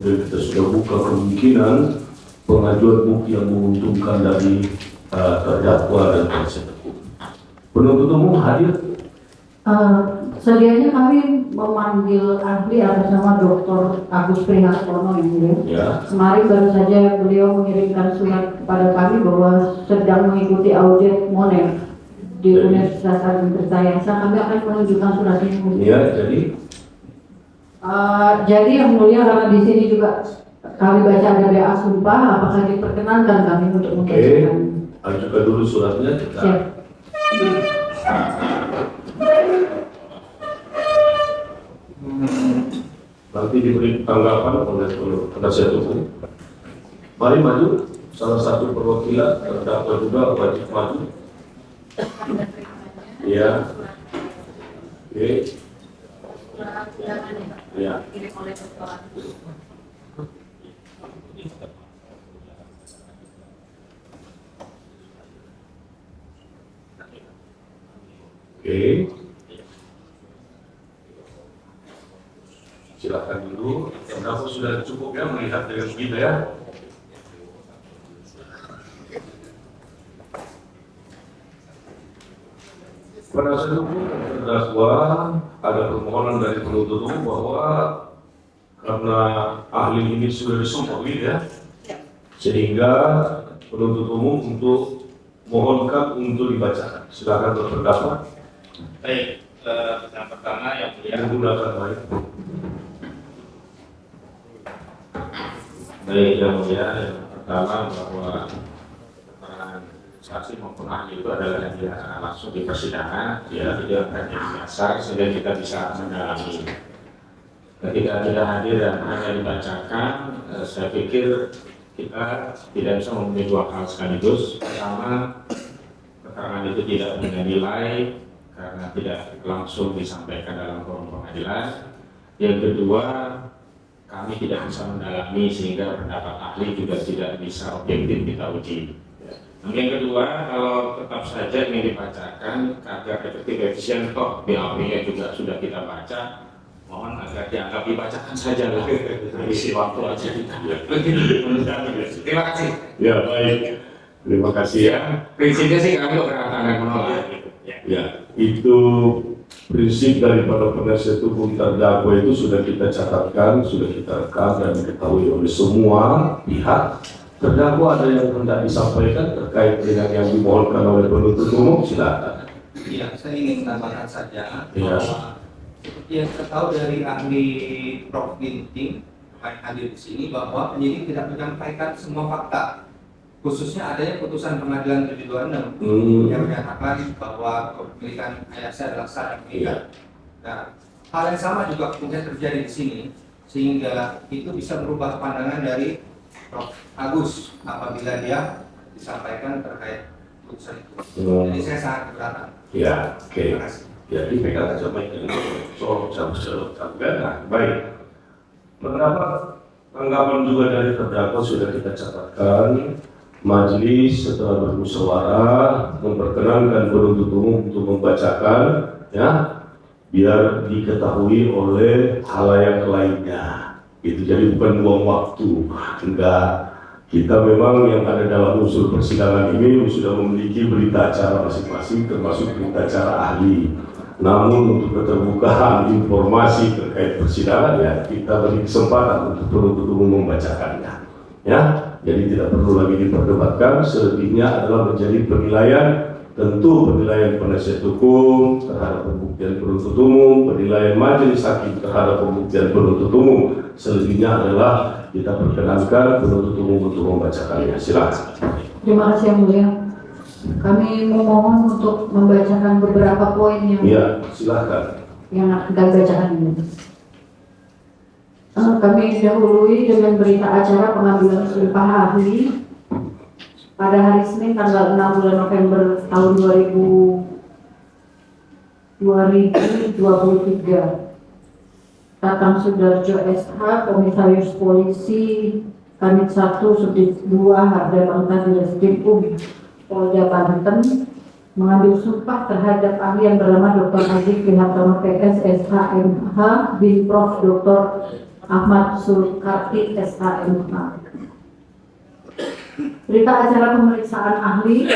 Jadi kita sudah buka kemungkinan pengajuan bukti yang menguntungkan dari terdakwa dan penasihat hukum. Penuntut umum hadir. Sedianya kami memanggil ahli atas nama Dr. Agus Prihartono yang mulia. Ya. Kemarin baru saja beliau mengirimkan surat kepada kami bahwa sedang mengikuti audit moner di Universitas Agung Tirtayasa. Kami akan menunjukkan surat ini. Ya, jadi yang mulia, karena di sini juga kami baca ada BA sumpah, apakah diperkenankan kami untuk membacakan? Ajukan dulu suratnya. Kita. Siap. Nanti diberi tanggapan oleh penasihat hukum. Mari maju, salah satu perwakilan terdakwa juga wajib maju. Ya. Oke. Ya. Oke. Silakan dulu. Terdakwa sudah cukup ya melihat dengan begitu ya. Penasihat hukum terdakwa ada permohonan dari penuntut umum bahwa karena ahli ini sudah disumpah ya, sehingga penuntut umum untuk mohonkan untuk dibacakan. Silakan terdakwa. Baik, yang pertama yang mulia. Menggunakan baik. Baik, yang mulia, yang pertama bahwa keterangan saksi maupun ahli itu adalah yang dirasakan langsung di persidangan, ya, tidak akan jadi dasar sehingga kita bisa mendalami. Ketika tidak hadir dan hanya dibacakan, saya pikir kita tidak bisa memenuhi dua hal sekaligus. Pertama, keterangan itu tidak punya nilai karena tidak langsung disampaikan dalam forum pengadilan. Yang kedua, kami tidak bisa mendalami sehingga pendapat ahli juga tidak bisa objektif kita uji. Yang kedua, kalau tetap saja ingin dibacakan agar efektif efisien, toh BAP-nya juga sudah kita baca, mohon agar dianggap dibacakan saja lah. Isi waktu aja kita. Terima kasih. Ya baik, terima kasih ya. Prinsipnya sih kami keberatan dan menolak. Ya, itu prinsip daripada penasihat hukum terdakwa itu sudah kita catatkan, sudah kita rekam dan diketahui oleh semua pihak. Terdakwa ada yang hendak disampaikan terkait dengan yang dimohonkan oleh penuntut umum, silakan. Iya, saya ingin menambahkan saja Ya. bahwa seperti yang kita tahu dari ahli Prof. Ginting yang hadir di sini bahwa penyidik tidak menyampaikan semua fakta, khususnya adanya putusan pengadilan 726 yang menyatakan bahwa kepemilikan ayah saya adalah sah dan mengikat. Nah, hal yang sama juga mungkin terjadi di sini, sehingga itu bisa merubah pandangan dari Prof. Agus apabila dia disampaikan terkait putusan itu. Jadi saya sangat keberatan. Ya, oke. Terima kasih. Jadi pegang aja baik soal nah, baik. Beberapa tanggapan juga dari terdakwa sudah kita catatkan. Majelis setelah bermusyawarah memperkenankan penuntut umum untuk membacakan, ya, biar diketahui oleh halayak lainnya. Itu jadi bukan buang waktu, enggak. Kita memang yang ada dalam unsur persidangan ini sudah memiliki berita acara masing-masing, termasuk berita acara ahli. Namun untuk keterbukaan informasi terkait persidangan, ya, kita beri kesempatan untuk penuntut umum membacakannya, ya. Jadi tidak perlu lagi diperdebatkan. Selebihnya adalah menjadi penilaian, tentu penilaian penasihat hukum terhadap pembuktian penuntut umum, penilaian majelis hakim terhadap pembuktian penuntut umum. Selebihnya adalah kita perkenankan penuntut umum untuk membacakannya. Silakan. Terima kasih yang mulia. Kami memohon untuk membacakan beberapa poin yang Silakan. yang akan kami bacakan ini. Kami dahului dengan berita acara pengambilan sumpah ahli pada hari Senin tanggal 6 bulan November tahun 2023. Tatang Sudarjo SH, Komisaris Polisi Kanit 1 Subdit 2 Harda Bangsa Direskrim Polda Banten mengambil sumpah terhadap ahli yang bernama Dr. Agus Prihartono PS SHMH bin Prof. Dr. Ahmad Sulkarti SHMK. Berita acara pemeriksaan ahli,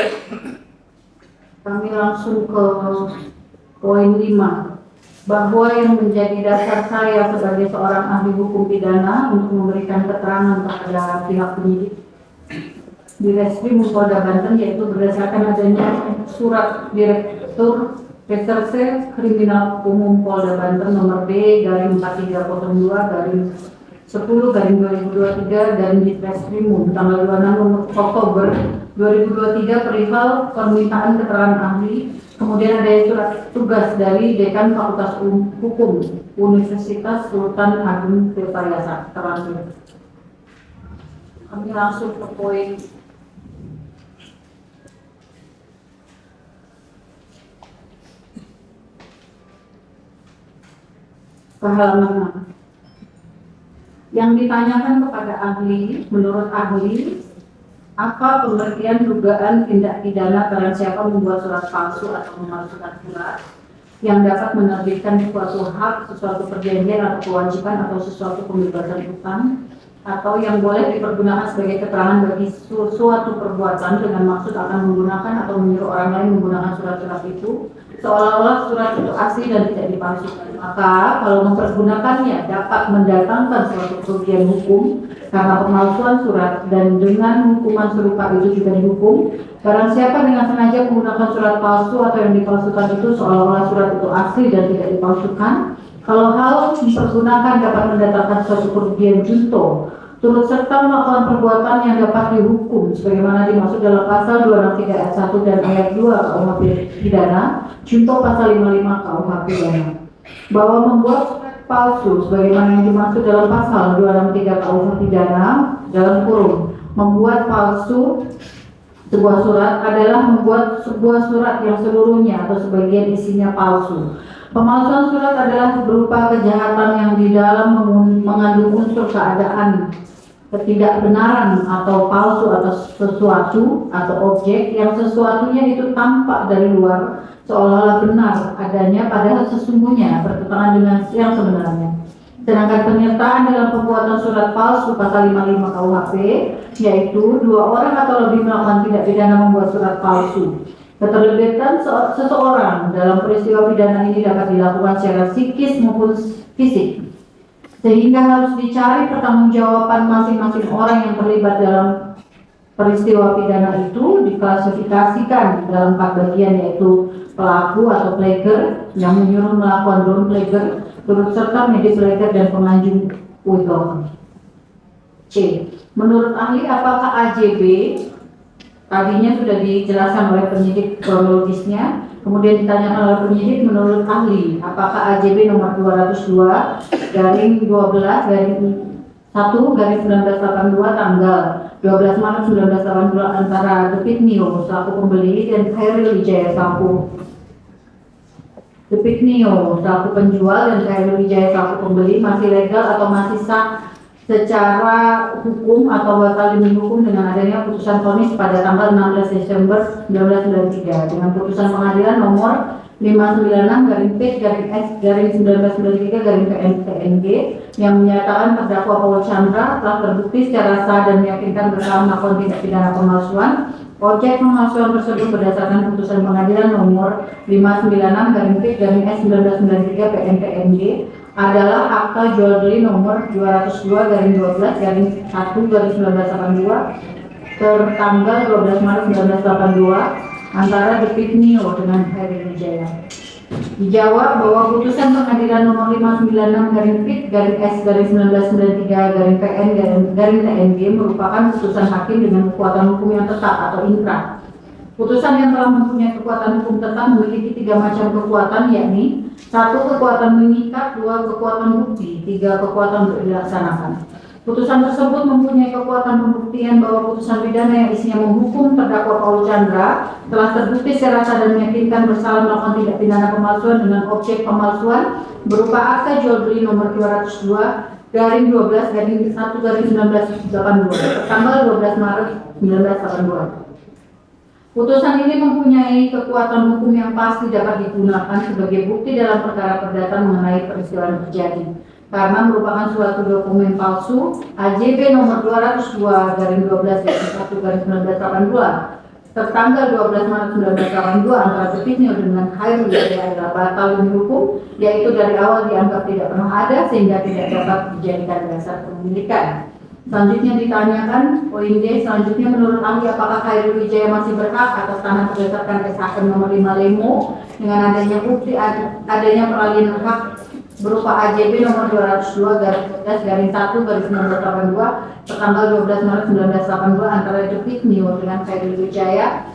kami langsung ke poin 5, bahwa yang menjadi dasar saya sebagai seorang ahli hukum pidana untuk memberikan keterangan kepada pihak penyidik di Reskrim Polda Banten, yaitu berdasarkan adanya surat Direktur Reserse Kriminal Umum Polda Banten nomor B/4302/10/2023 dan di Reskrimum tanggal 26 Oktober 2023 perihal permintaan keterangan ahli. Kemudian ada surat tugas dari Dekan Fakultas Hukum Universitas Sultan Agung Tirtayasa terakhir. Kami langsung ke poin halaman 6. Yang ditanyakan kepada ahli, menurut ahli, apa pengertian dugaan tindak pidana barang siapa membuat surat palsu atau memalsukan surat yang dapat menerbitkan suatu hak, sesuatu perjanjian atau kewajiban atau sesuatu pembebasan hutang, atau yang boleh dipergunakan sebagai keterangan bagi suatu perbuatan dengan maksud akan menggunakan atau menyuruh orang lain menggunakan surat-surat itu seolah-olah surat itu asli dan tidak dipalsukan. Maka kalau mempergunakannya dapat mendatangkan suatu kerugian hukum karena pemalsuan surat, dan dengan hukuman serupa itu juga dihukum barang siapa dengan sengaja menggunakan surat palsu atau yang dipalsukan itu seolah-olah surat itu asli dan tidak dipalsukan. Kalau hal dipergunakan dapat mendatangkan suatu kerugian junto turut serta melakukan perbuatan yang dapat dihukum sebagaimana dimaksud dalam pasal 263 ayat 1 dan ayat 2 KUHP pidana junto pasal 55 KUHP pidana, bahwa membuat surat palsu sebagaimana yang dimaksud dalam pasal 263 KUHP pidana dalam kurung membuat palsu sebuah surat adalah membuat sebuah surat yang seluruhnya atau sebagian isinya palsu. Pemalsuan surat adalah berupa kejahatan yang di dalam mengandung unsur keadaan ketidakbenaran atau palsu atas sesuatu atau objek yang sesuatunya itu tampak dari luar seolah-olah benar adanya padahal sesungguhnya bertentangan dengan yang sebenarnya. Sedangkan penyertaan dalam pembuatan surat palsu pasal 55 KUHP yaitu dua orang atau lebih melakukan tindak pidana membuat surat palsu. Keterlibatan seseorang dalam peristiwa pidana ini dapat dilakukan secara psikis maupun fisik, sehingga harus dicari pertanggungjawaban masing-masing orang yang terlibat dalam peristiwa pidana itu diklasifikasikan dalam 4 bagian, yaitu pelaku atau plager yang menyuruh melakukan down plager, turut serta medis plager dan penganjung withhold. C. Menurut ahli, apakah AJB tadinya sudah dijelaskan oleh penyidik kronologisnya, kemudian ditanyakan oleh penyidik menurut ahli, apakah AJB nomor 202 garing 12 garing 1 garing 1982 tanggal 12 Maret 1982 antara Depitnio selaku pembeli dan Khairul Wijaya selaku Depitnio selaku penjual dan Khairul Wijaya selaku pembeli masih legal atau masih sah secara hukum atau batal demi hukum dengan adanya putusan vonis pada tanggal 16 Desember 1993 dengan putusan pengadilan nomor 596-P-S-1993-PNG yang menyatakan terdakwa Paul Chandra telah terbukti secara sah dan meyakinkan bersalah melakukan tindak pidana pemalsuan. Objek pemalsuan tersebut berdasarkan putusan pengadilan nomor 596-P-S-1993-PNG adalah akta jual beli nomor 202/12/1/1982 tertanggal 12 Maret 1982 antara Depitnio dengan Khairul Wijaya. Dijawab bahwa putusan pengadilan nomor 596-P-S-1993-PN-TNG merupakan putusan hakim dengan kekuatan hukum yang tetap atau inkrah. Putusan yang telah mempunyai kekuatan hukum tetap memiliki 3 macam kekuatan, yakni 1 kekuatan mengikat, 2 kekuatan bukti, 3 kekuatan untuk dilaksanakan. Putusan tersebut mempunyai kekuatan pembuktian bahwa putusan pidana yang isinya menghukum terdakwa Paul Chandra telah terbukti secara sah dan meyakinkan bersalah melakukan tindak pidana pemalsuan dengan objek pemalsuan berupa akta jual beli nomor 202/12/1/1982 tanggal 12 Maret 1982. Putusan ini mempunyai kekuatan hukum yang pasti dapat digunakan sebagai bukti dalam perkara perdata mengenai peristiwa yang terjadi. karena merupakan suatu dokumen palsu AJB nomor 202 garing 12 garing 1 garing 1982 tertanggal 12 Maret 1982 antara Sutikno dengan Khairul Wijaya adalah batal demi hukum, yaitu dari awal dianggap tidak pernah ada sehingga tidak dapat dijadikan dasar kepemilikan. Selanjutnya ditanyakan, poin D, selanjutnya menurut ahli apakah Khairul Wijaya masih berhak atas tanah berdasarkan SHM nomor 5 Lemo dengan adanya bukti adanya peralihan hak berupa AJB nomor 202 garing 11 garing 1 garing 1982 tertanggal 12 Maret 1982 antara Sutikno dengan Khairul Wijaya,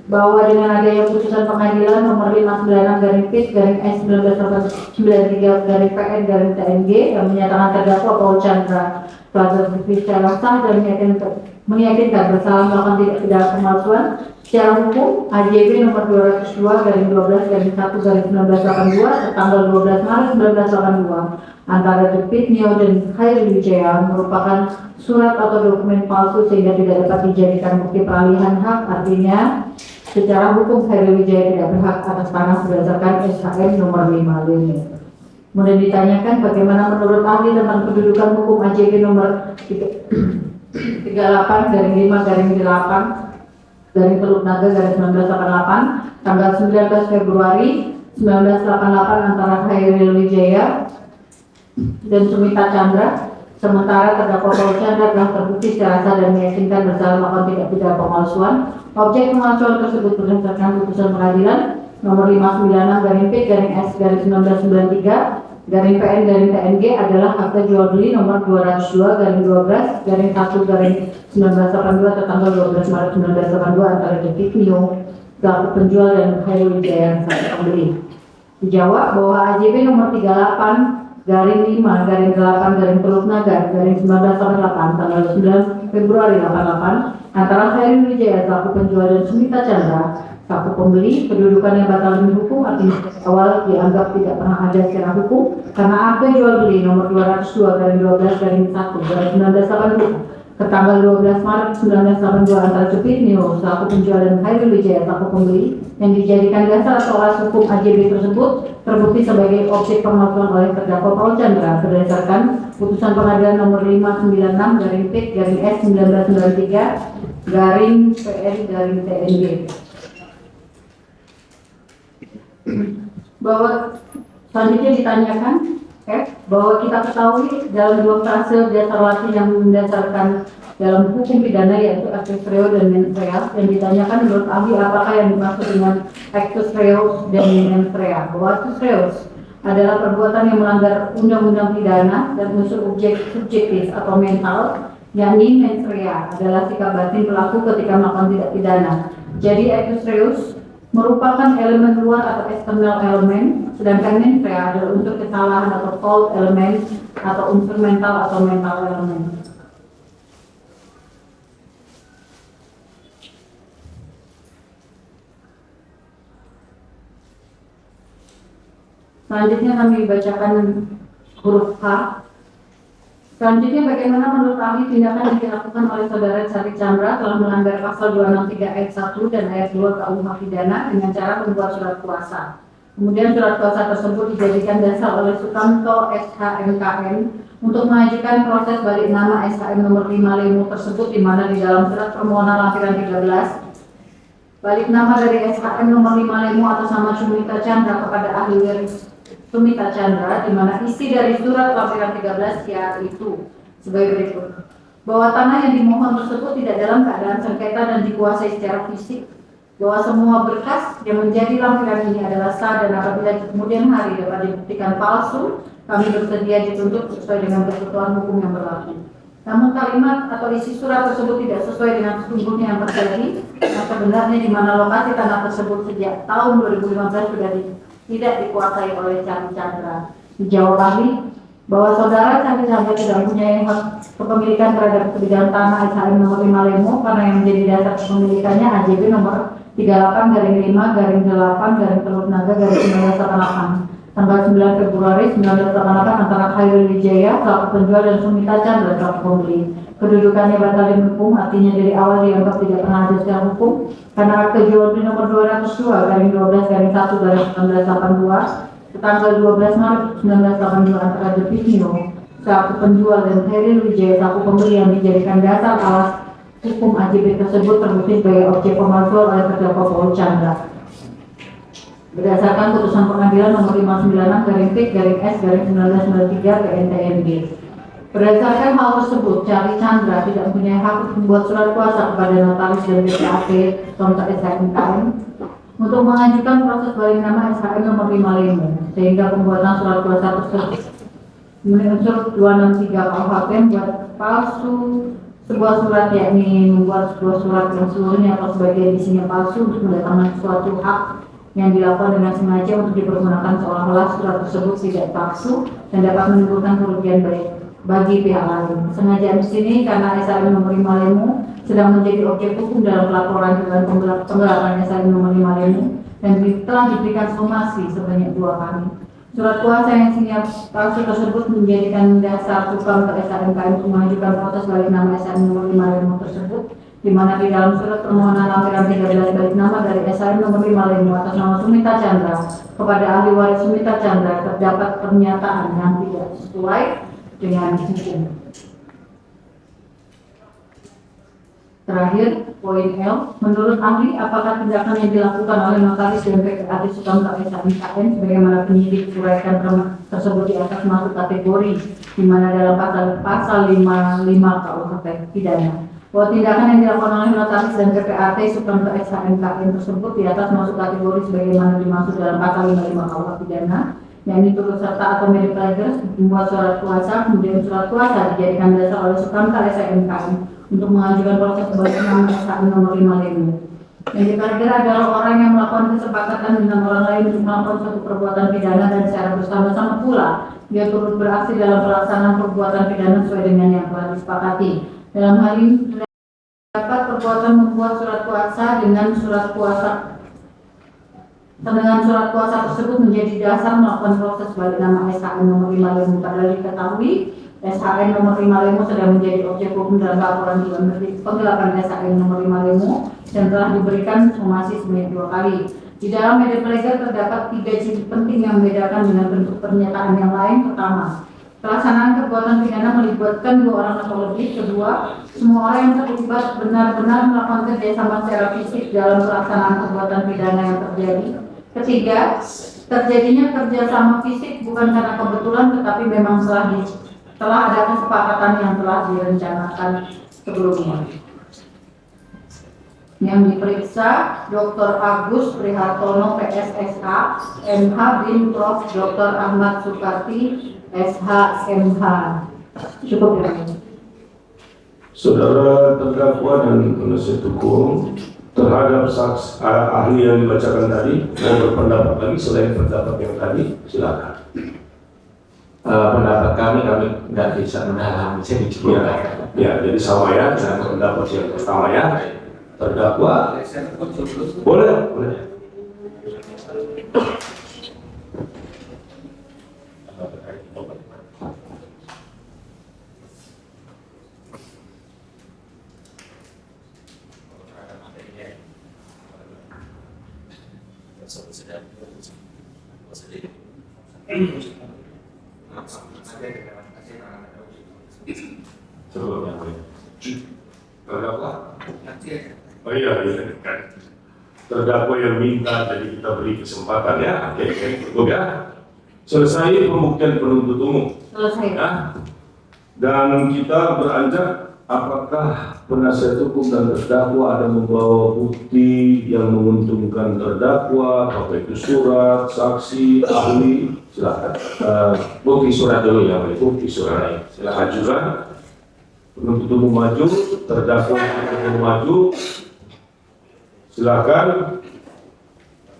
bahwa dengan adanya putusan pengadilan nomor 596 garing PIT garing S 1993 garing PN garing TNG yang menyatakan terdakwa Paul Chandra telah terbukti secara sah dan meyakinkan bersalah melakukan tindak pidana pemalsuan secara hukum AJB nomor 202 garing 12 garing 1 garing 1982 tertanggal 12 Maret 1982 antara Sutikno dan Khairul Wijaya merupakan surat atau dokumen palsu sehingga tidak dapat dijadikan bukti peralihan hak. Artinya secara hukum Khairul Wijaya tidak berhak atas tanah berdasarkan SHM nomor 5 Lemo. Kemudian ditanyakan bagaimana menurut ahli tentang kedudukan hukum AJB nomor 38 garing 5 garing 8 garing Teluk Naga garing 1988 tanggal 19 Februari 1988 antara Khairul Wijaya dan Sumita Chandra, sementara terdakwa Paul Chandra telah terbukti secara sah dan meyakinkan bersalah melakukan tindak pidana pemalsuan. Objek pemalsuan tersebut berdasarkan putusan pengadilan nomor 596 garing P garing S garing 1993 garing PN garing TNG adalah akta jual beli nomor 202 garing 12 garing 1 garing 1982 tertanggal 12 Maret 1982 antara Sutikno selaku penjual dan Khairul Wijaya selaku pembeli. Dijawab bahwa AJB nomor 38 garing 5 garing 8 garing Teluk Naga garing 1988 tanggal 9 Februari 88 antara Khairul Wijaya selaku penjual dan Sumita Chandra selaku pembeli, kedudukannya batal demi hukum, artinya awal dianggap tidak pernah ada secara hukum karena akta jual beli nomor 202 garing 12 garing 1 garing 1982 tertanggal 12 Maret 1982 antara Sutikno selaku penjual dan Khairul Wijaya selaku pembeli yang dijadikan dasar atau alas hukum AJB tersebut terbukti sebagai objek pemalsuan oleh terdakwa Paul Chandra berdasarkan putusan pengadilan nomor 596 garing P garing S 1993 garing PN garing TNG. Bahwa selanjutnya ditanyakan bahwa kita ketahui dalam dua frase dasar Latin yang mendasarkan dalam hukum pidana yaitu actus reus dan mens rea, yang ditanyakan menurut ahli apakah yang dimaksud dengan actus reus dan mens rea. Bahwa actus reus adalah perbuatan yang melanggar undang-undang pidana dan unsur subjektif atau mental, yakni mens rea adalah sikap batin pelaku ketika melakukan tindak pidana. Jadi actus reus merupakan elemen luar atau external elemen, sedangkan mens rea adalah unsur kesalahan atau fault elemen atau unsur mental atau mental elemen. Selanjutnya kami bacakan huruf H. Selanjutnya bagaimana menurut ahli tindakan yang dilakukan oleh saudara Sari Chandra telah melanggar pasal 263 ayat 1 dan ayat 2 KUH pidana dengan cara membuat surat kuasa. Kemudian surat kuasa tersebut dijadikan dasar oleh Sukamto SHMKM untuk mengajukan proses balik nama SHM nomor 5 Lemo tersebut, di mana di dalam surat permohonan lampiran 13 balik nama dari SHM nomor 5 Lemo atas nama Sumita Chandra kepada ahli waris Sumita Chandra, di mana isi dari surat lampiran 13 yaitu sebagai berikut: bahwa tanah yang dimohon tersebut tidak dalam keadaan sengketa dan dikuasai secara fisik, bahwa semua berkas yang menjadi lampiran ini adalah sah, dan apabila di kemudian hari dapat dibuktikan palsu, kami bersedia dituntut sesuai dengan ketentuan hukum yang berlaku. Namun kalimat atau isi surat tersebut tidak sesuai dengan sesungguhnya yang terjadi, yang sebenarnya di mana lokasi tanah tersebut sejak tahun 2015 sudah tidak dikuasai oleh Sari Chandra. Dijawab ahli bahwa saudara Sari Chandra tidak mempunyai hak kepemilikan terhadap sebidang tanah SHM nomor 5 Lemo karena yang menjadi dasar kepemilikannya AJB nomor 38 garing 5 garing 8 garing Teluk Naga garing 1988 tanggal 9 Februari 1988 antara Khairul Wijaya selaku penjual dan Sumita Chandra selaku pembeli. Kedudukannya batal demi hukum, artinya dari awal dianggap tidak pernah ada secara hukum karena akte jual beli nomor 202 garing 12 garing 1 garing 1982 tanggal 12 Maret 1982 antara Depisio selaku penjual dan Heri Wijaya selaku pembeli yang dijadikan dasar alas hukum AJB tersebut terbukti sebagai objek pemalsuan oleh terdakwa Paul Chandra. Berdasarkan putusan pengadilan nomor 596/P/S/1993 PNTMB. Berdasarkan hal tersebut, Cari Chandra tidak mempunyai hak untuk membuat surat kuasa kepada notaris dan BPAT Tontok SHMKM untuk mengajukan proses balik nama SHM nomor 55, sehingga pembuatan surat kuasa tersebut memenuhi unsur 263 KUHP membuat palsu sebuah surat, yakni membuat sebuah surat yang seluruhnya atau sebagian isinya palsu untuk mendatangkan suatu hak yang dilakukan dengan sengaja untuk dipergunakan seolah-olah surat tersebut tidak palsu dan dapat menimbulkan kerugian bagi pihak lain. Kesengajaan di sini karena SHM nomor 5 Lemu sedang menjadi objek hukum dalam pelaporan dengan penggelapan SHM nomor 5 Lemu dan telah diberikan somasi sebanyak 2 kali. Surat kuasa yang isinya palsu tersebut menjadikan dasar tukang ke SHMKM untuk mengajukan proses balik nama SHM nomor 5 Lemu tersebut, di mana di dalam surat permohonan lampiran 13 balik nama dari SHM nomor 5 Lemu atas nama Sumita Chandra kepada ahli waris Sumita Chandra terdapat pernyataan yang tidak sesuai dengan hukum. Terakhir, poin L, menurut ahli, apakah tindakan yang dilakukan oleh notaris dan PPAT Sukamta SHMKM sebagaimana penyidik uraikan tersebut di atas masuk kategori di mana dalam pasal 55 KUHP pidana. Bahwa tindakan yang dilakukan oleh notaris dan PPAT Sukamta SHMKM tersebut di atas masuk kategori sebagaimana dimaksud dalam pasal 55 KUHP pidana, yakni turut serta atau media pelajar membuat surat kuasa, kemudian surat kuasa dijadikan dasar oleh Sukamta SHMKM untuk mengajukan proses balik nama SHM nomor 5 Lemu. Yang dipelajari adalah orang yang melakukan kesepakatan dengan orang lain untuk melakukan suatu perbuatan pidana dan secara bersama-sama pula dia turut beraksi dalam pelaksanaan perbuatan pidana sesuai dengan yang telah disepakati. Dalam hal ini terdapat perbuatan membuat surat kuasa dengan surat kuasa tersebut menjadi dasar melakukan proses balik nama SHM nomor 5 Lemu. Padahal diketahui SHM nomor 5 Lemu sedang menjadi objek hukum dalam laporan penggelapan SHM nomor 5 Lemu dan telah diberikan somasi sebanyak 2 kali. Di dalam media pelajar terdapat 3 ciri penting yang membedakan dengan bentuk pernyataan yang lain. Pertama, pelaksanaan perbuatan pidana melibatkan 2 orang atau lebih. Kedua, semua orang yang terlibat benar-benar melakukan kerjasama secara fisik dalam pelaksanaan perbuatan pidana yang terjadi. Ketiga, terjadinya kerjasama fisik bukan karena kebetulan tetapi memang telah ada kesepakatan yang telah direncanakan sebelumnya. Yang diperiksa Dr. Agus Prihartono PSSH, MH bin Prof. Dr. Ahmad Sukarti, SH, MH. Cukup ya. Saudara terdakwa dan penasihat hukum terhadap ahli yang dibacakan tadi mau berpendapat lagi selain pendapat yang tadi, silakan. Pendapat kami nggak bisa mendalami sedikit. Ya, jadi sama ya dengan pendapat yang pertama ya. Terdakwa boleh. Terdakwa? Oh iya. Terdakwa yang minta, jadi kita beri kesempatan ya. Oke, cukup ya. Selesai pembuktian penuntut umum. Selesai. Ya. Dan kita beranjak apakah penasihat hukum dan terdakwa ada membawa bukti yang menguntungkan terdakwa, apakah itu surat, saksi, ahli, silakan. Bukti surat dulu ya, Bukti surat. silakan. Ajukan. Penuntut umum maju, terdakwa maju. Silakan.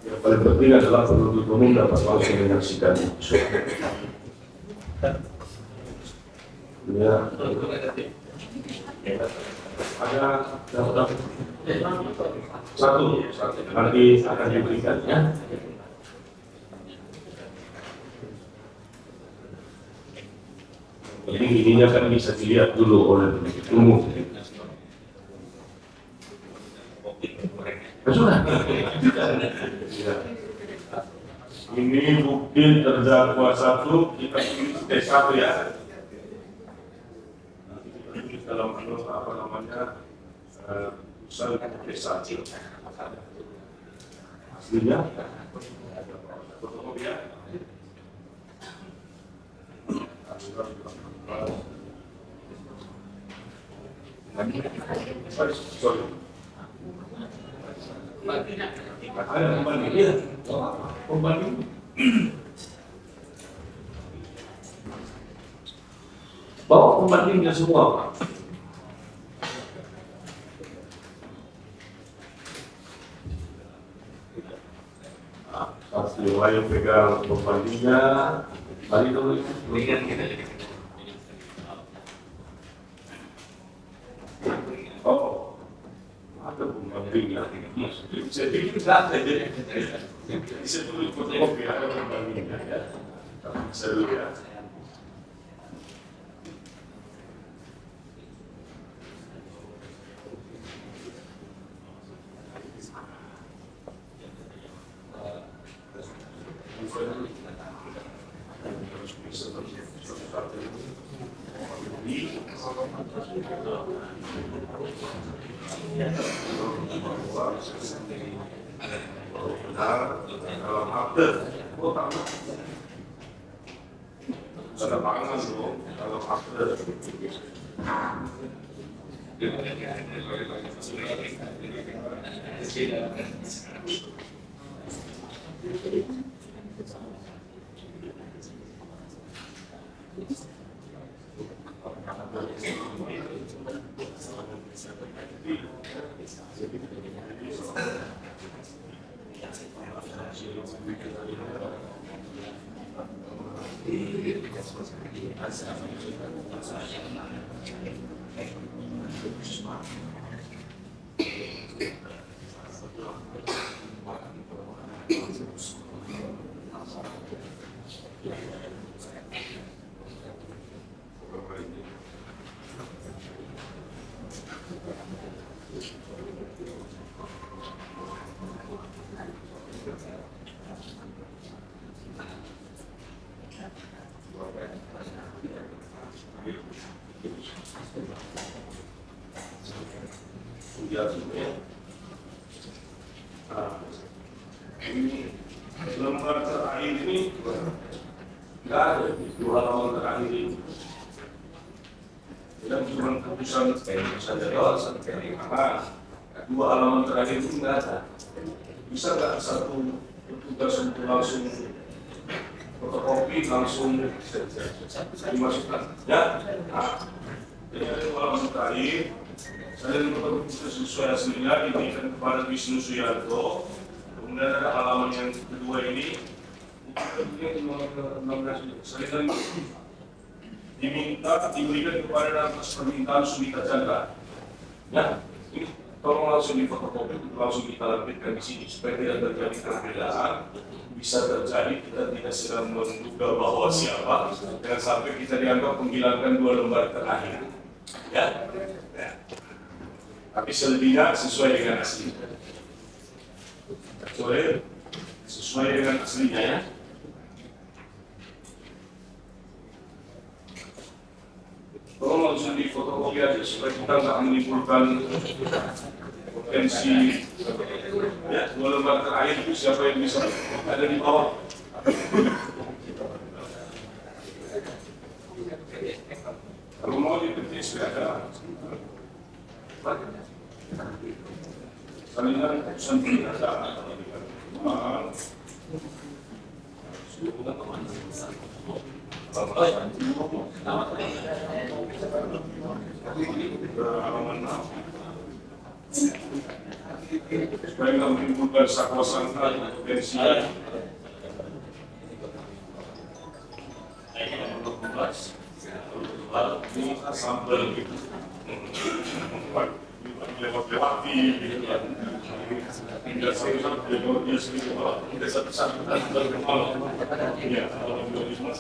Yang paling penting adalah penuntut umum dapat langsung menyaksikan surat. Ya. Ada satu nanti akan diberikan ya. Jadi ininya kan bisa dilihat dulu oleh penuntut umum. Sudah. Ini bukti terdakwa 1, kita tulis T1 ya. Nanti kita tulis dalam apa namanya putusan T1. Aslinya fotokopi ya. Sorry. Ada pembanding ya? Pembanding. Bawa pembandingnya semua, Pak. Pasti yang pegang pembandingnya. Mari dulu lihat kita. Oh, ada pembandingnya. Saya pikir data jadi. Bisa dulu fotokopi ada pembandingnya ya. Bisa dulu ya. Benar, dalam akte, ada tangan dong, dalam akte. Ini lembar terakhir ini nggak ada di 2 halaman terakhir ini. Dan cuma putusan saja doang sampai karena 2 halaman terakhir itu nggak ada. Bisa nggak satu petugas untuk langsung fotokopi langsung dimasukkan? Ya. Nah, jadi ada 2 halaman terakhir. Saya menurut sesuai aslinya diberikan kepada Wisnu Suyanto. Kemudian ada halaman yang kedua ini, saya kan diminta diberikan kepada atas permintaan Sumita Chandra. Ya, ini tolong langsung difotokopi, langsung kita lampirkan di sini supaya tidak terjadi perbedaan. Bisa terjadi kita tidak sedang menduga bahwa siapa, dan sampai kita dianggap menghilangkan 2 lembar terakhir. Ya. Tapi selebihnya sesuai dengan aslinya. Sesuai dengan aslinya ya. Tolong langsung di fotokopi aja supaya kita nggak menimbulkan potensi ya 2 lembar terakhir itu siapa yang bisa ada di bawah. Kalau mau diketik sudah ada. Salinan keputusan pernyataan supaya nggak menimbulkan sakwa sangka potensi ini sampel gitu lewat-lewati gitu kan tidak satu-satu dia sendiri tidak satu-satu ya alhamdulillah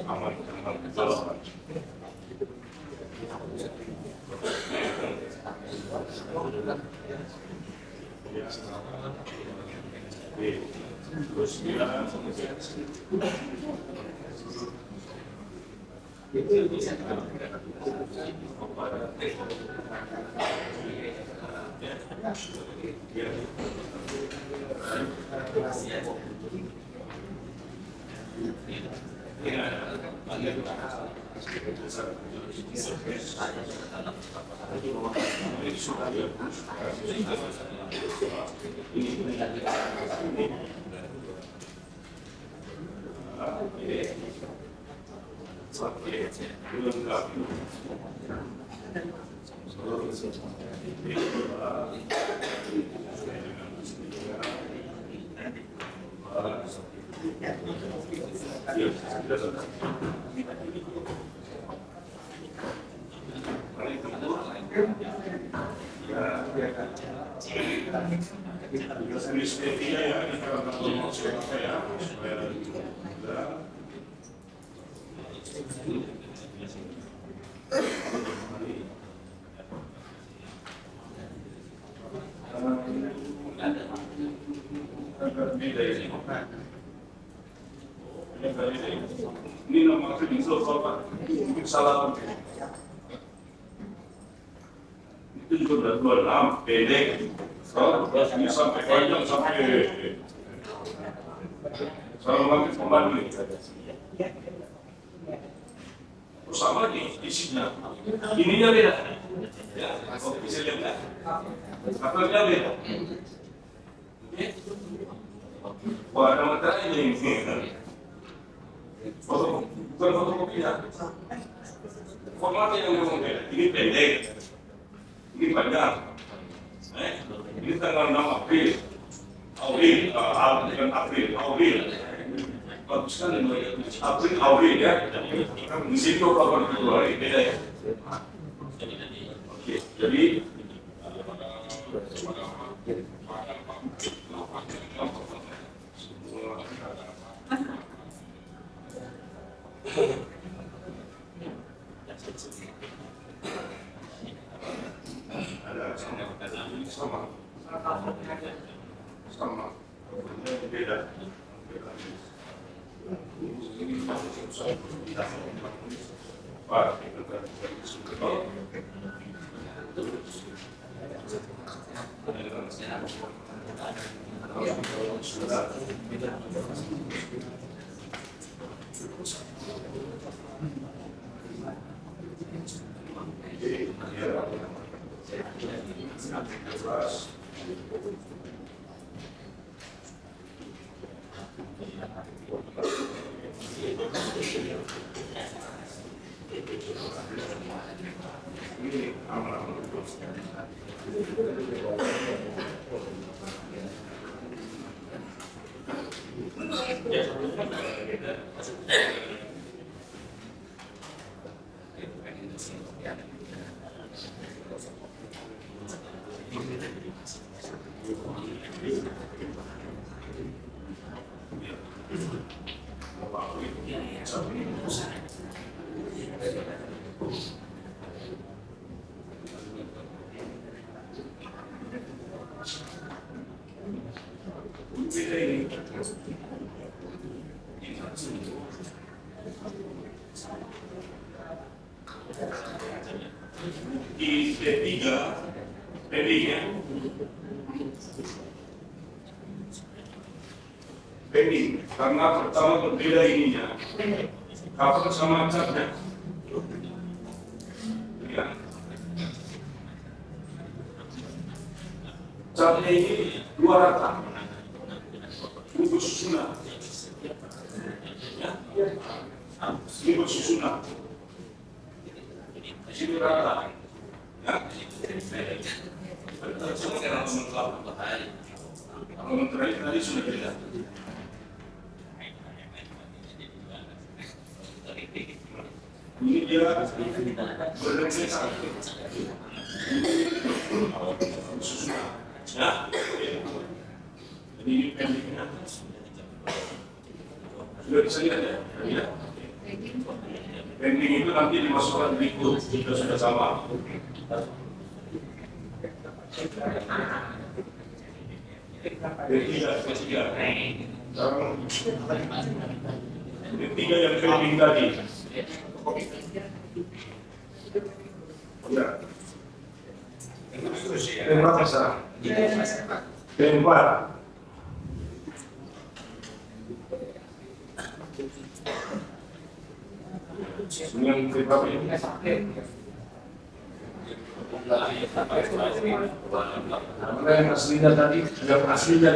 aman Ini nama kedua Pak, mungkin salah. Itu juga udah 26, pendek. Kalau ini sampai panjang sampai makin kembali. Sama nih isinya. Ininya beda. Ya, kok bisa lihat? Akarnya beda. Wah, ada materinya ini. Bukan fotokopinya. Formatnya yang memang beda. Ini pendek. Ini panjang. Ini tanggal 6 April. April. Bagus kan ini April ya. Di situ kapan Februari beda ya. Oke, jadi sama beda. Di D3 pendingnya pending karena pertama berbeda ininya cover sama catnya ya. Catnya ini 2 rata bungkus susunan ya. Bungkus susunan sini rata ya. Kalau terakhir tadi sudah beda. Ini dia berlensa susunan ya. Jadi ini pendingnya sudah bisa lihat ya. Pending itu nanti dimasukkan berikut jika sudah sama. P3. Sekarang ini 3 yang pending tadi. Ya. P4 sekarang. P4. Ini yang P4 ini. Mana yang aslinya tadi? Yang aslinya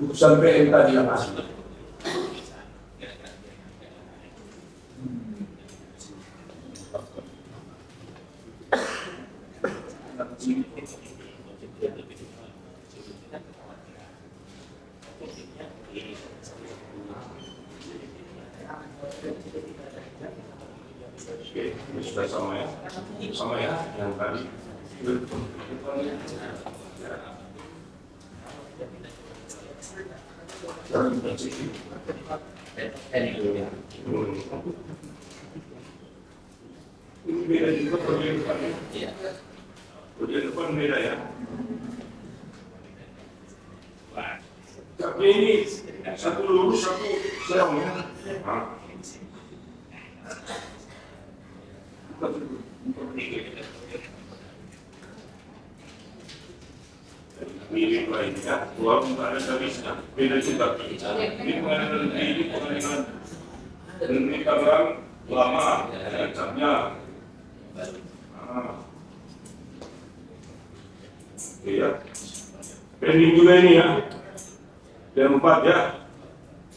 putusan PN tadi yang asli. Oke, ini sudah sama ya yang tadi. Ini beda juga bagian depannya. Bagian depan beda ya. Tapi ini satu lurus, satu serong ya. Mirip lainnya, walaupun ada garisnya, beda juga. Ini pengadilan negeri, ini pengadilan negeri Tangerang lama, capnya. Iya. Pending juga ini ya. Yang 4 ya.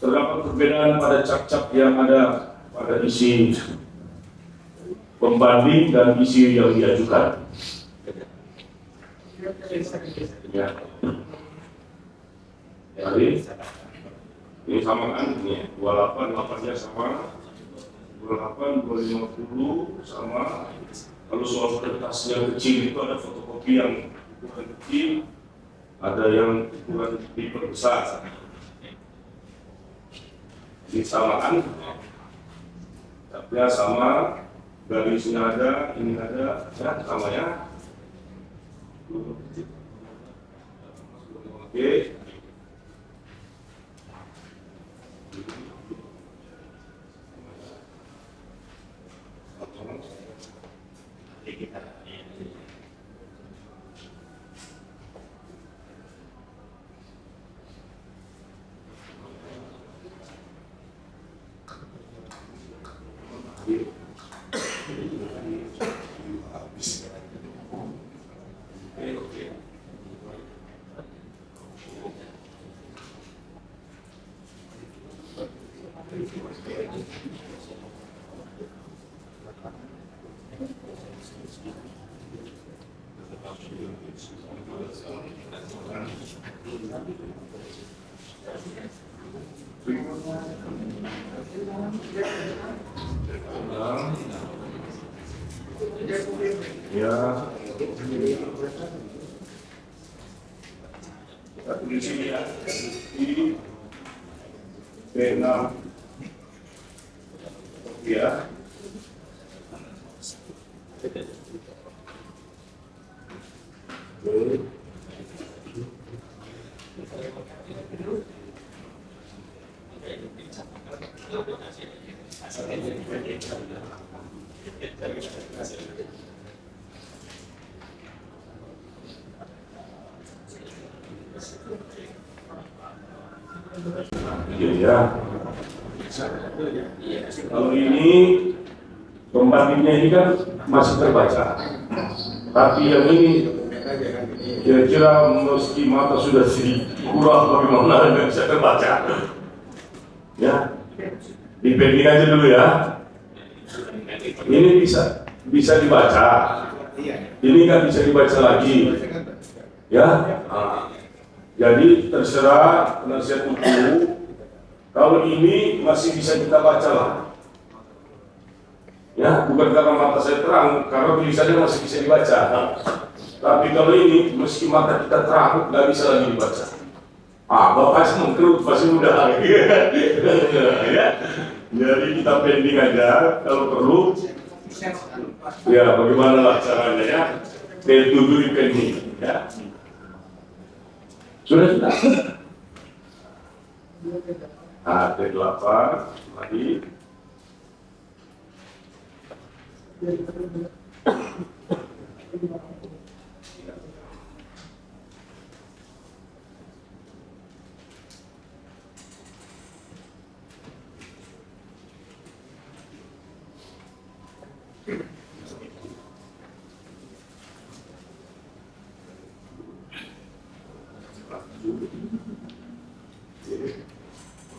Terdapat perbedaan pada cap-cap yang ada pada isi pembanding dan isi yang diajukan. Ya. Jadi ini sama kan ini 28 8-nya sama, 28 250 sama. Kalau soal kertasnya kecil itu ada fotokopi yang ukuran kecil, ada yang ukuran diperbesar. Ini samaan, capnya sama, garisnya ada, ini ada, ya sama ya. Oke. Ya, kita tulis ini ya, di P6 ya. Ya. Kalau ini pembandingnya ini kan masih terbaca, tapi yang ini kira-kira meski mata sudah sedikit kurang bagaimana nggak bisa terbaca. Ya, dipending aja dulu ya. Ini bisa dibaca, ini nggak bisa dibaca lagi. Ya. Jadi terserah penasihat hukum. Kalau ini masih bisa kita baca lah. Ya, bukan karena mata saya terang, karena tulisannya masih bisa dibaca. Tapi kalau ini, meski mata kita terang, nggak bisa lagi dibaca. Bapak mengkerut pasti mudah. Ya. Jadi kita pending aja, kalau perlu. Ya, bagaimana lah caranya ya? P7 di pending. Ya. Sudah. T8 tadi.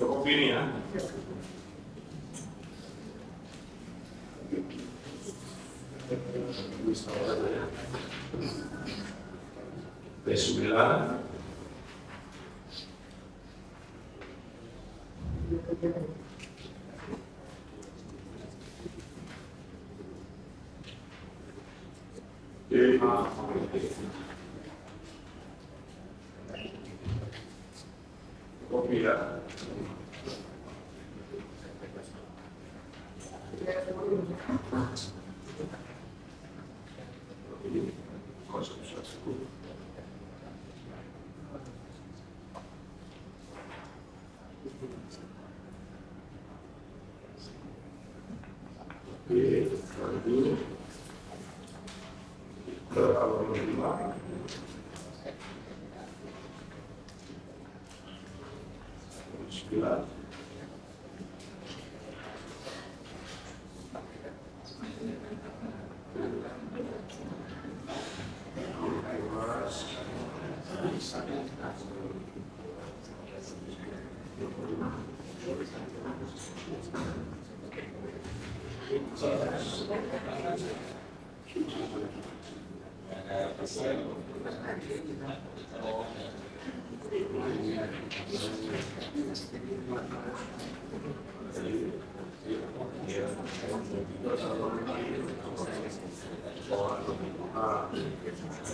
Kopi ini ya. B9. Kopi ya.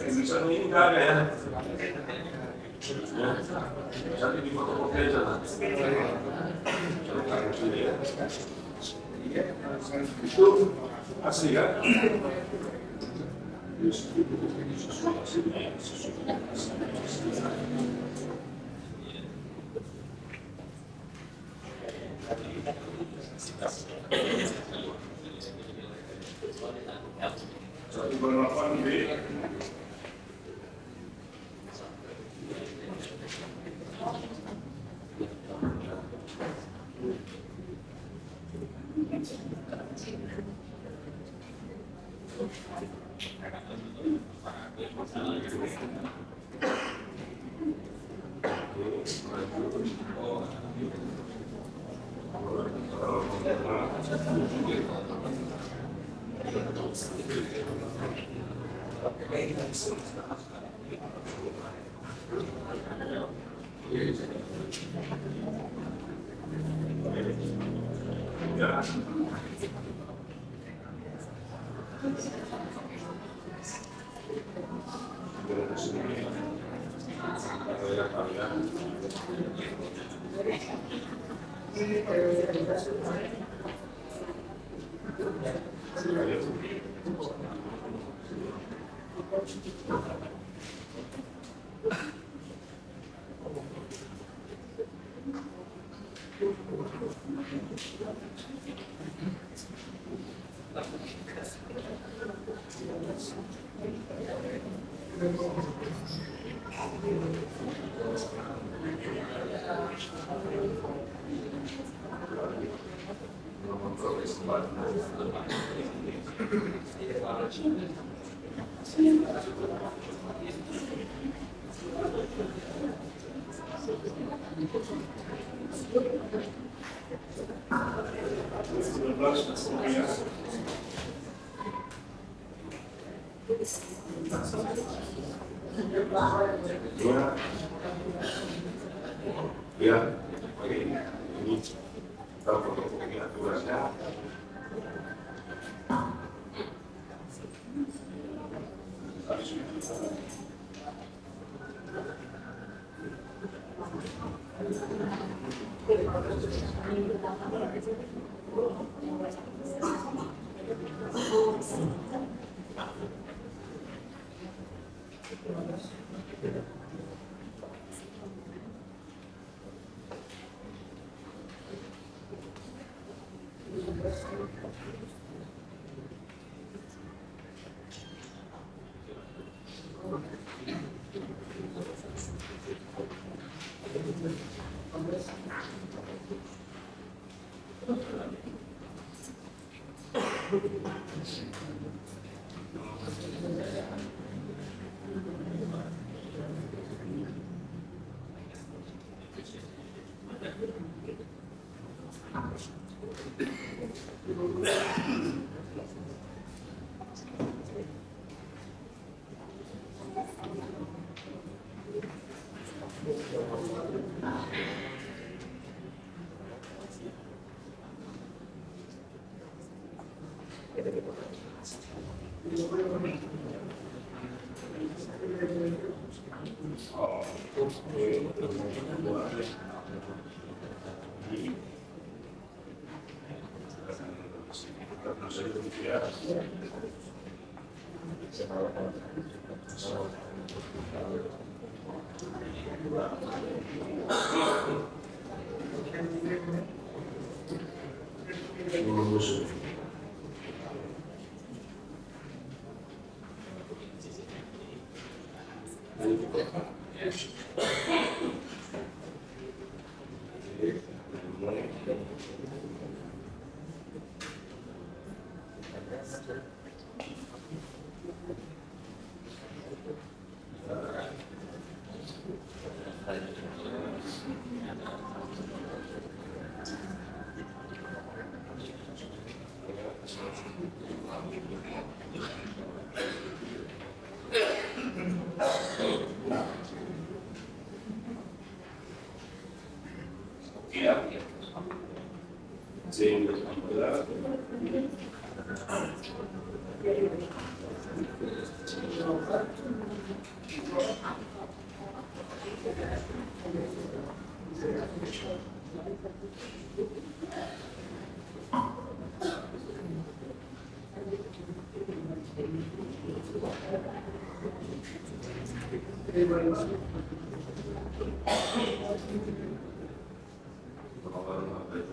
Bisa ini enggak ada ya? Satu di fotokopi aja lah. Itu asli kan? Satu berlapan B. Ya. Ya, ini fotokopi aturannya.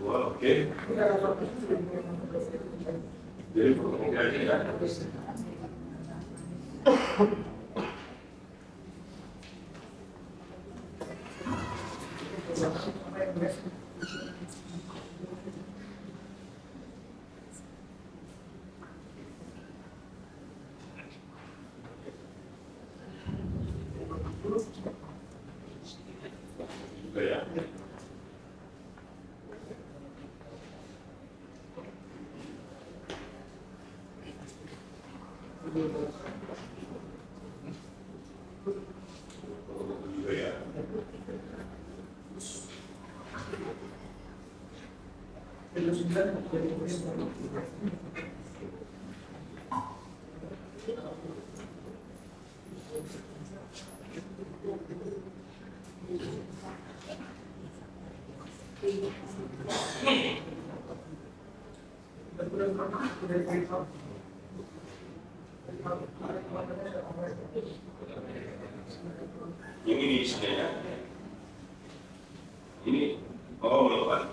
Oke. Jadi fotokopi ya. Ya. Yang ini isinya ya. Ini lupa.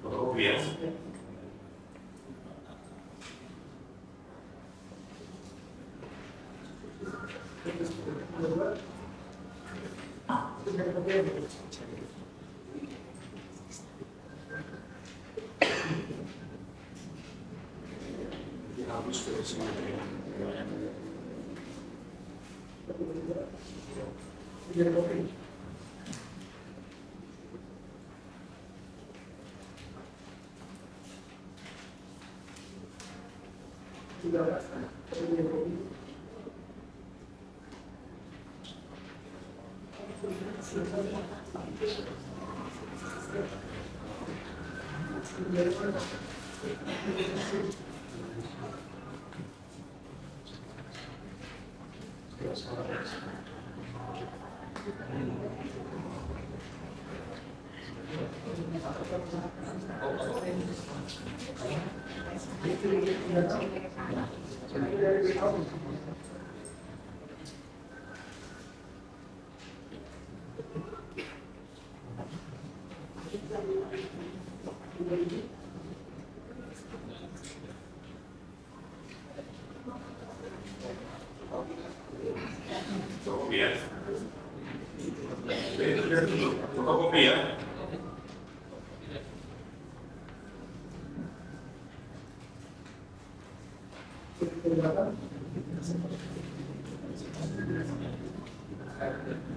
Oh, biasa. fotokopi ya. Fotokopi ya.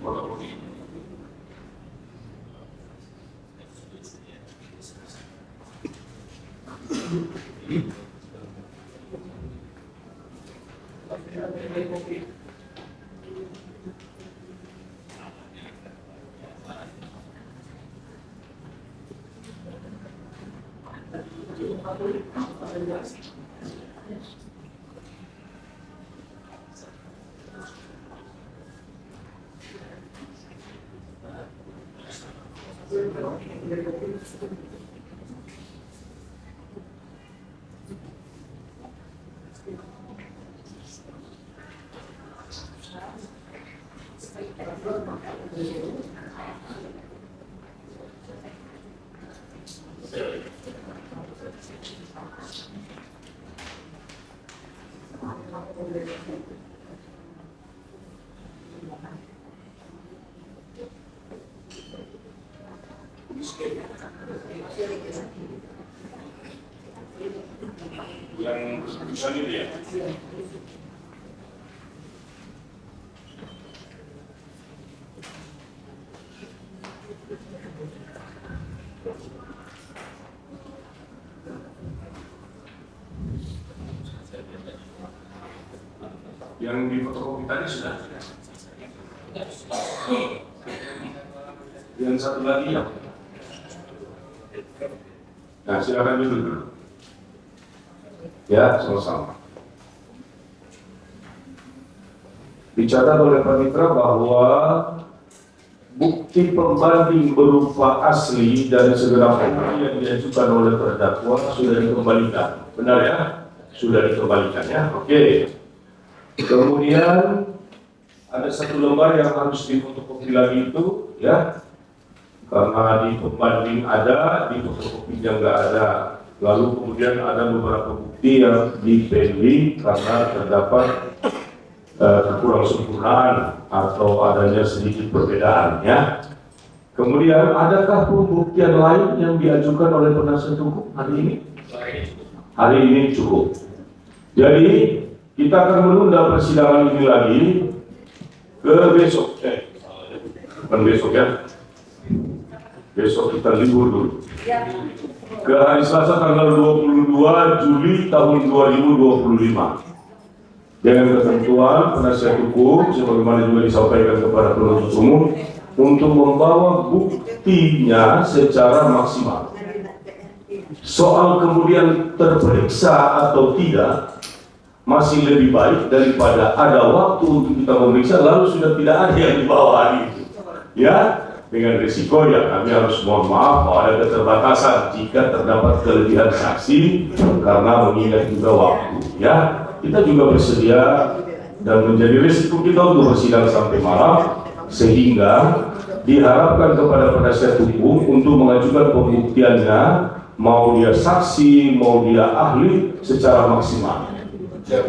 Fotokopi. Yang keputusan ini ya. Yang di fotokopi tadi sudah. Yang satu lagi ya. Nah, silakan dulu. Ya, sama-sama. Dicatat oleh Panitra bahwa bukti pembanding berupa asli dari segala bukti yang diajukan oleh terdakwa sudah dikembalikan. Benar ya? Sudah dikembalikan ya. Oke. Kemudian ada satu lembar yang harus difotokopi lagi itu ya. Karena di pembanding ada, di fotokopinya nggak ada. Lalu kemudian ada beberapa bukti yang dipending karena terdapat kurang sempurnaan atau adanya sedikit perbedaan ya. Kemudian adakah pembuktian lain yang diajukan oleh penasihat hukum hari ini? Hari ini cukup. Jadi kita akan menunda persidangan ini lagi ke besok. Bukan besok ya. Besok kita libur dulu. Ke hari Selasa tanggal 22 Juli tahun 2025 dengan ketentuan penasihat hukum sebagaimana juga disampaikan kepada penuntut umum untuk membawa buktinya secara maksimal. Soal kemudian terperiksa atau tidak masih lebih baik daripada ada waktu untuk kita memeriksa lalu sudah tidak ada yang dibawa hari itu ya. Dengan risiko ya kami harus mohon maaf bahwa ada keterbatasan jika terdapat kelebihan saksi karena mengingat juga waktu ya. Kita juga bersedia dan menjadi risiko kita untuk bersidang sampai malam sehingga diharapkan kepada penasihat hukum untuk mengajukan pembuktiannya mau dia saksi mau dia ahli secara maksimal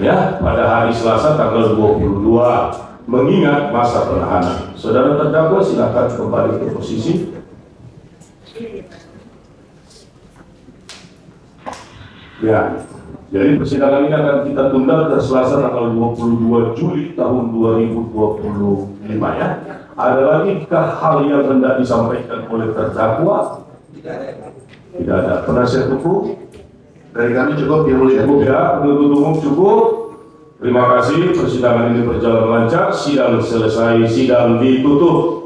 ya pada hari Selasa tanggal 22 mengingat masa penahanan. Saudara terdakwa silakan kembali ke posisi. Ya, jadi persidangan ini akan kita tunda ke Selasa tanggal 22 Juli tahun 2025 ya. Ada lagi hal yang hendak disampaikan oleh terdakwa? Tidak ada. Penasihat hukum? Dari kami cukup, yang mulia. Cukup ya, penuntut umum cukup. Terima kasih, persidangan ini berjalan lancar, sidang selesai, sidang ditutup.